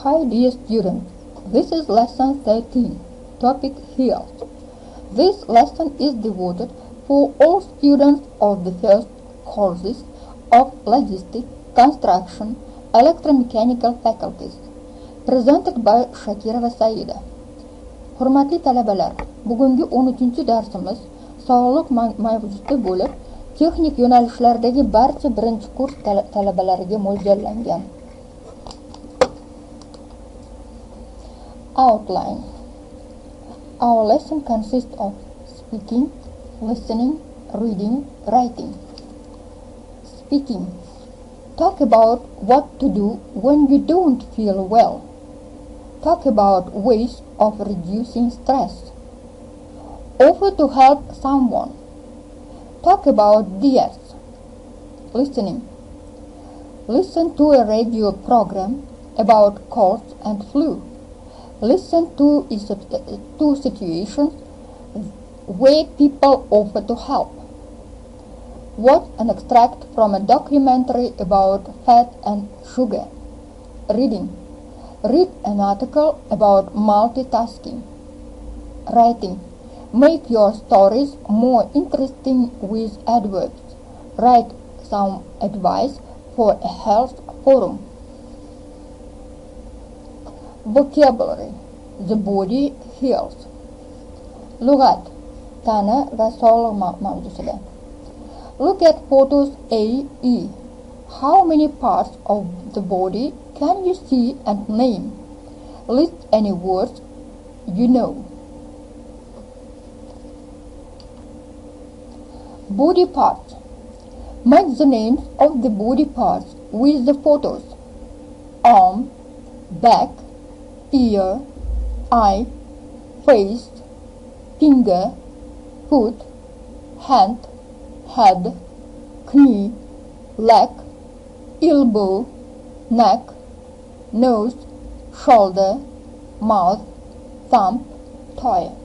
Hi dear students, this is lesson 13, topic health. This lesson is devoted for all students of the first courses of logistics, construction, electromechanical faculties, presented by Shakirova Saida. Hurmatli talabalar, bugungi 13-darsimiz sog'liq mavzusi bo'lib, texnik yo'nalishlardagi barcha birinchi kurs talabalariga mo'ljallangan. Outline. Our lesson consists of speaking, listening, reading, writing. Speaking. Talk about what to do when you don't feel well. Talk about ways of reducing stress. Offer to help someone. Talk about diets. Listening. Listen to a radio program about colds and flu. Listen to situations where people offer to help. Watch an extract from a documentary about fat and sugar. Reading. Read an article about multitasking. Writing. Make your stories more interesting with adverbs. Write some advice for a health forum. Vocabulary. The body heals. Lughat. Tana va sog'liq mavzusida. Look at photos A, E. How many parts of the body can you see and name? List any words you know. Body parts. Match the names of the body parts with the photos. Arm, back, ear, eye, face, finger, foot, hand, head, knee, leg, elbow, neck, nose, shoulder, mouth, thumb, toe.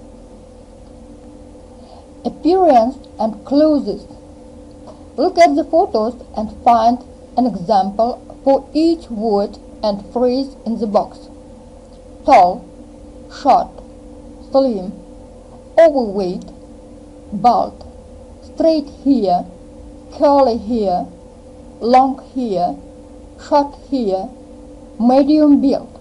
Appearance and clothes. Look at the photos and find an example for each word and phrase in the box. Tall, short, slim, overweight, bald, straight hair, curly hair, long hair, short hair, medium build.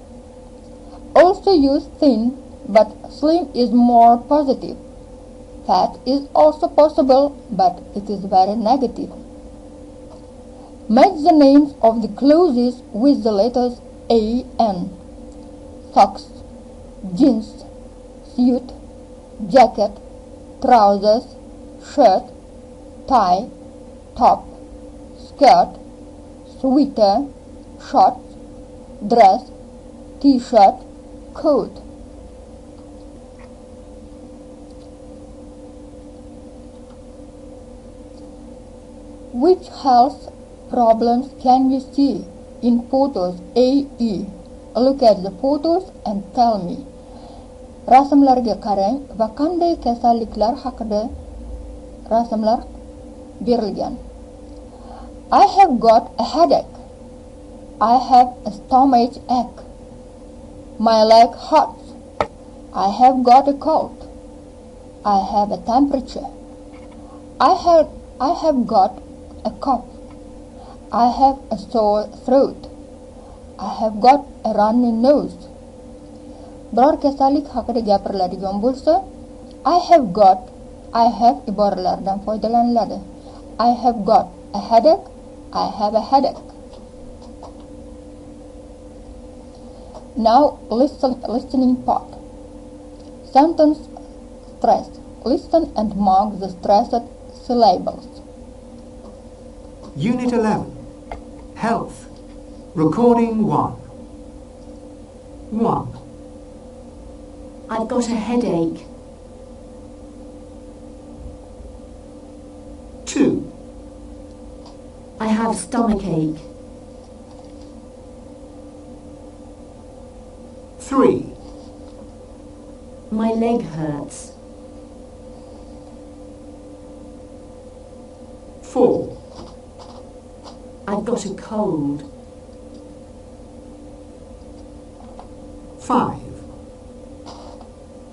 Also use thin, but slim is more positive. Fat is also possible, but it is very negative. Match the names of the clothes with the letters A, N. Socks, jeans, suit, jacket, trousers, shirt, tie, top, skirt, sweater, shorts, dress, t-shirt, coat. Which health problems can you see in photos A, E? Look at the photos and tell me. Rasmlarga qarang va qanday kasalliklar haqida rasmlar berilgan. I have got a headache. I have a stomach ache. My leg hurts. I have got a cold. I have a temperature. I have got a cough. I have a sore throat. I have got a runny nose. Biror kasallik haqida gapiriladigan bo'lsa, I have iboralaridan foydalaniladi. I have got a headache. I have a headache. Now listening part. Sentence stress. Listen and mark the stressed syllables. Unit 11. Health. Recording 1. 1. I've got a headache. 2. I have stomachache. 3. My leg hurts. 4. I've got a cold. 5,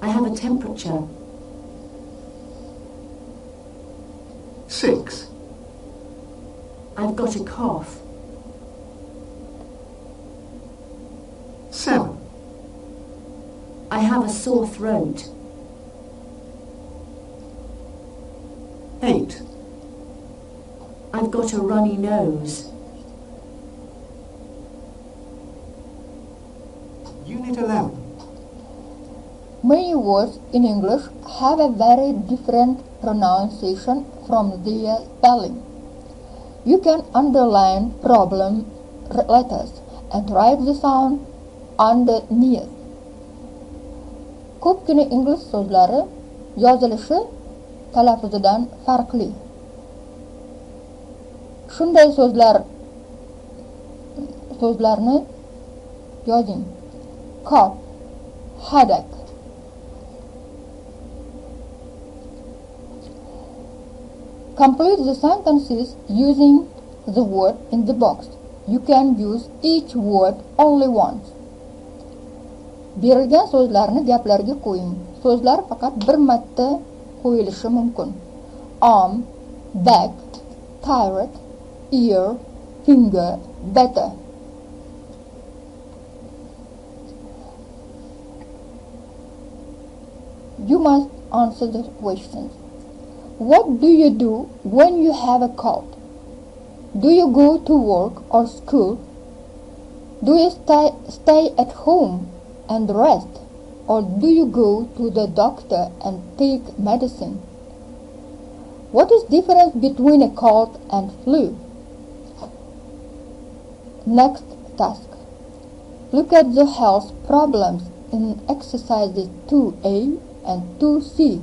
I have a temperature. 6, I've got a cough. 7, I have a sore throat. 8, I've got a runny nose. Unit 11. Many words in English have a very different pronunciation from their spelling. You can underline problem letters and write the sound underneath. Ko'pgina ingliz so'zlari yozilishi talaffuzidan farqli. Shunday so'zlarni yozing. Cough, headache. Complete the sentences using the word in the box. You can use each word only once. Berilgan so'zlarni gaplarga qo'ying. So'zlar faqat bir marta qo'yilishi mumkin. Arm, back, tired, ear, finger, better. You must answer the questions. What do you do when you have a cold? Do you go to work or school? Do you stay at home and rest? Or do you go to the doctor and take medicine? What is the difference between a cold and flu? Next task. Look at the health problems in exercises 2A and 2C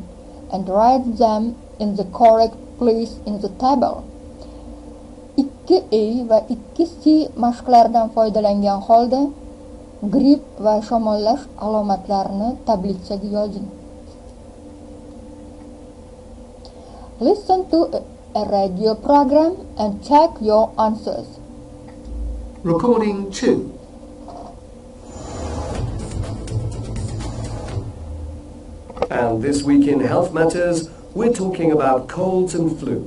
and write them in the correct place in the table. 2A va 2C mashqlaridan foydalangan holda gripp va shamollash alomatlarini tablitsaga yozing. Listen to a radio program and check your answers. Recording 2. And this week in Health Matters, we're talking about colds and flu.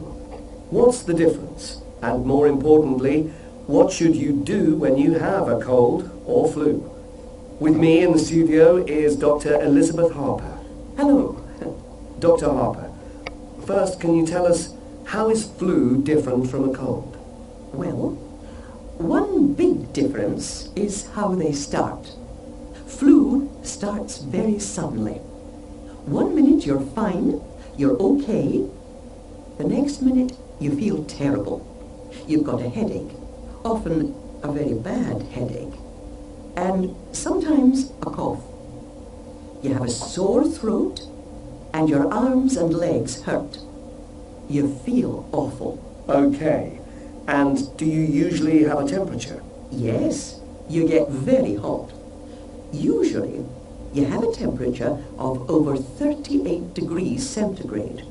What's the difference? And more importantly, what should you do when you have a cold or flu? With me in the studio is Dr. Elizabeth Harper. Hello. Dr. Harper, first can you tell us, how is flu different from a cold? Well, one big difference is how they start. Flu starts very suddenly. 1 minute you're fine, you're okay. The next minute you feel terrible. You've got a headache, often a very bad headache, and sometimes a cough. You have a sore throat and your arms and legs hurt. You feel awful. Okay. And do you usually have a temperature? Yes, you get very hot. Usually, you have a temperature of over 38 degrees centigrade,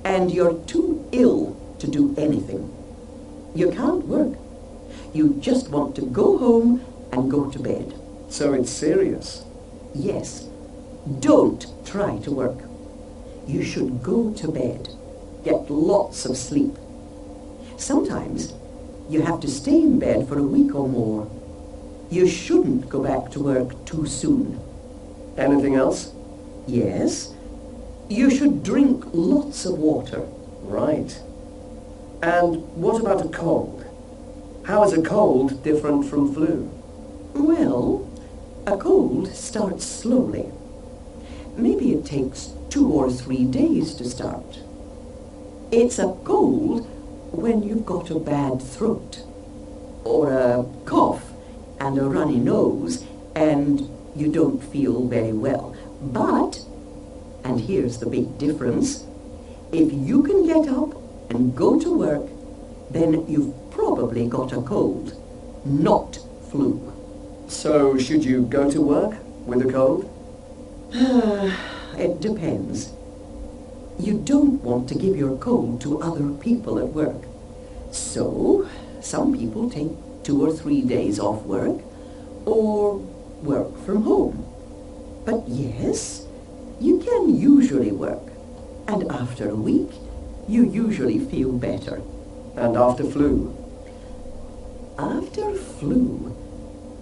and you're too ill to do anything. You can't work. You just want to go home and go to bed. So it's serious. Yes, don't try to work. You should go to bed. Get lots of sleep. Sometimes you have to stay in bed for a week or more. You shouldn't go back to work too soon. Anything else? Yes, you should drink lots of water. Right. And what about a cold? How is a cold different from flu? Well, a cold starts slowly. Maybe it takes 2 or 3 days to start. It's a cold when you've got a bad throat, or a cough and a runny nose, and you don't feel very well. But, and here's the big difference, if you can get up and go to work, then you've probably got a cold, not flu. So should you go to work with a cold? It depends. You don't want to give your cold to other people at work. So, some people take 2 or 3 days off work, or work from home. illness, you can usually work. And after a week, you usually feel better. And after flu? After flu,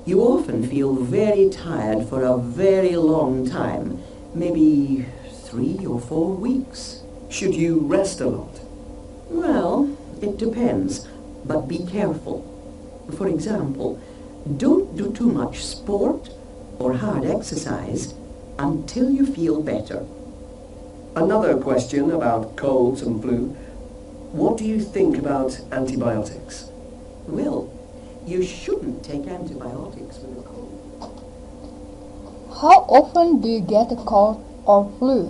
you often feel very tired for a very long time, maybe 3 or 4 weeks. Should you rest a lot? Well, it depends, but be careful. For example, don't do too much sport or hard exercise until you feel better. Another question about colds and flu. What do you think about antibiotics? Well, you shouldn't take antibiotics with a cold. How often do you get a cold or flu?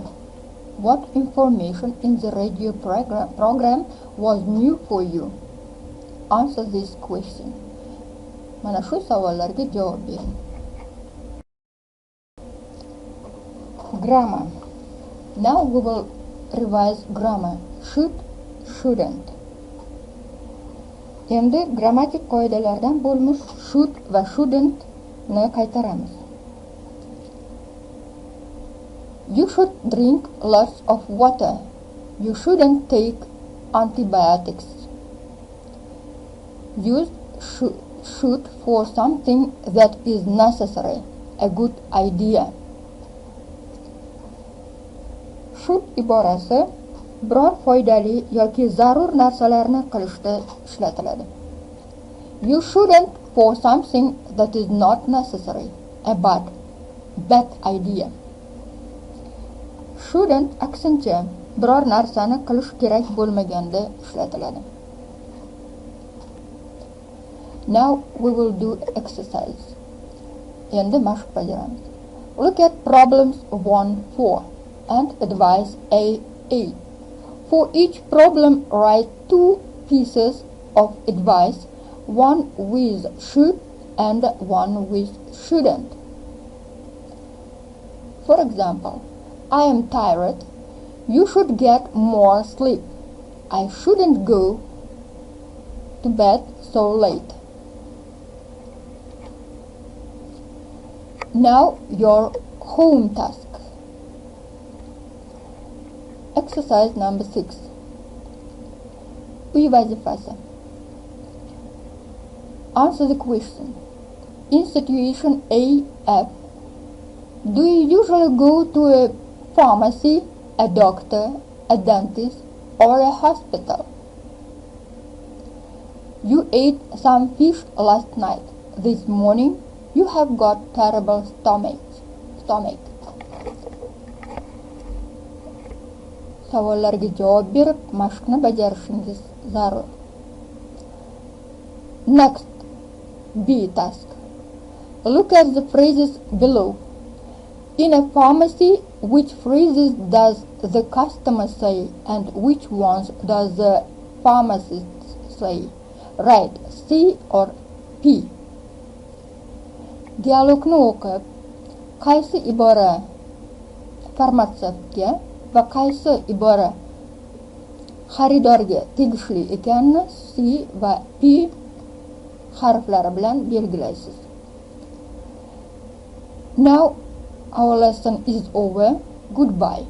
What information in the radio program was new for you? Answer this question. Mana shu savollarga javob bering. Grammar. Now we will revise grammar. Should, shouldn't. Endi grammatik qoidalardan bo'lmish should va shouldn't ni qaytaramiz. You should drink lots of water. You shouldn't take antibiotics. Use should for something that is necessary, a good idea. Should iborasi biror foydali yoki zarur narsalarni qilishda ishlatiladi. You shouldn't for something that is not necessary, a bad idea. Shouldn't aksincha biror narsani qilish kerak bo'lmaganda ishlatiladi. Now we will do exercise. Endi mashq bajaramiz. Look at problems 1-4 and advice A8. For each problem, write 2 pieces of advice, one with should and one with shouldn't. For example, I am tired. You should get more sleep. I shouldn't go to bed so late. Now your home task. Exercise number 6. Uy vazifasi. Answer the question. In situation A-F, do you usually go to a pharmacy, a doctor, a dentist, or a hospital? You ate some fish last night. This morning, you have got terrible stomach. Savollarga javob berib, mashqni bajarishingiz zarur. Next, B task. Look at the phrases below. In a pharmacy, which phrases does the customer say and which ones does the pharmacist say? Write C or P. Dialogni o'qib, qaysi ibora farmatsevtga va qaysi ibora xaridorga tegishli ekanini C va P harflari bilan belgilaysiz. Now our lesson is over. Goodbye.